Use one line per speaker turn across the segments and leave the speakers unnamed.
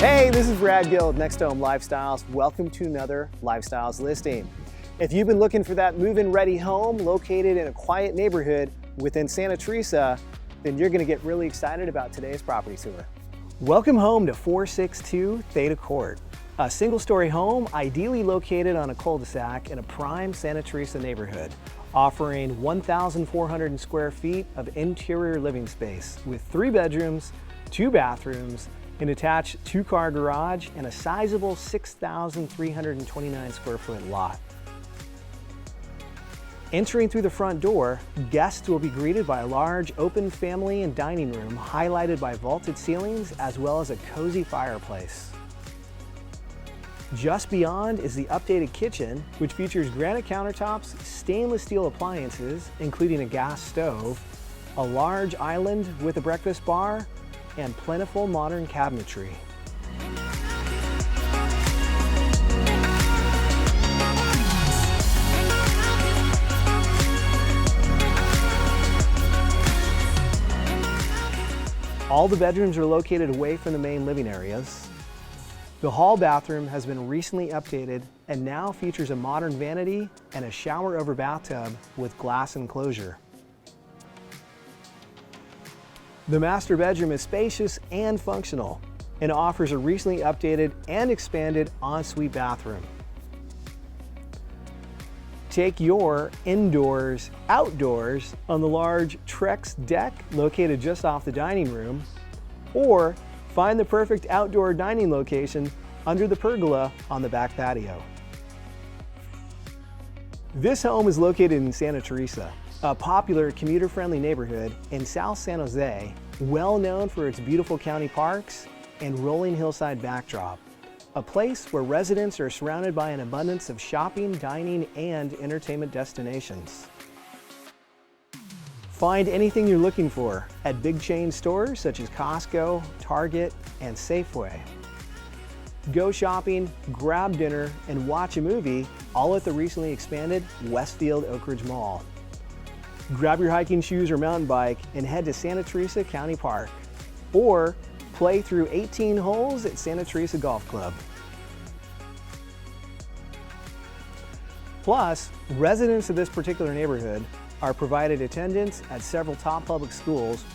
Hey, this is Brad Gill, Next Home Lifestyles. Welcome to another Lifestyles listing. If you've been looking for that move-in ready home located in a quiet neighborhood within Santa Teresa, then you're gonna get really excited about today's property tour. Welcome home to 462 Theta Court, a single-story home ideally located on a cul-de-sac in a prime Santa Teresa neighborhood, offering 1,400 square feet of interior living space with 3 bedrooms, 2 bathrooms, an attached 2-car garage, and a sizable 6,329 square foot lot. Entering through the front door, guests will be greeted by a large open family and dining room highlighted by vaulted ceilings as well as a cozy fireplace. Just beyond is the updated kitchen, which features granite countertops, stainless steel appliances, including a gas stove, a large island with a breakfast bar, and plentiful modern cabinetry. All the bedrooms are located away from the main living areas. The hall bathroom has been recently updated and now features a modern vanity and a shower over bathtub with glass enclosure. The master bedroom is spacious and functional and offers a recently updated and expanded ensuite bathroom. Take your indoors, outdoors on the large Trex deck located just off the dining room, or find the perfect outdoor dining location under the pergola on the back patio. This home is located in Santa Teresa, a popular commuter-friendly neighborhood in South San Jose, well known for its beautiful county parks and rolling hillside backdrop. A place where residents are surrounded by an abundance of shopping, dining, and entertainment destinations. Find anything you're looking for at big chain stores such as Costco, Target, and Safeway. Go shopping, grab dinner, and watch a movie, all at the recently expanded Westfield Oak Ridge Mall. Grab your hiking shoes or mountain bike and head to Santa Teresa County Park, or play through 18 holes at Santa Teresa Golf Club. Plus, residents of this particular neighborhood are provided attendance at several top public schools.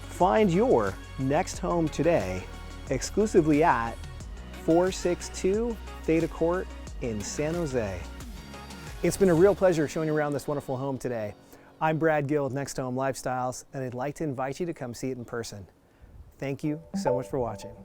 Find your next home today exclusively at 462 Theta Court in San Jose. It's been a real pleasure showing you around this wonderful home today. I'm Brad Gill with Next Home Lifestyles, and I'd like to invite you to come see it in person. Thank you so much for watching.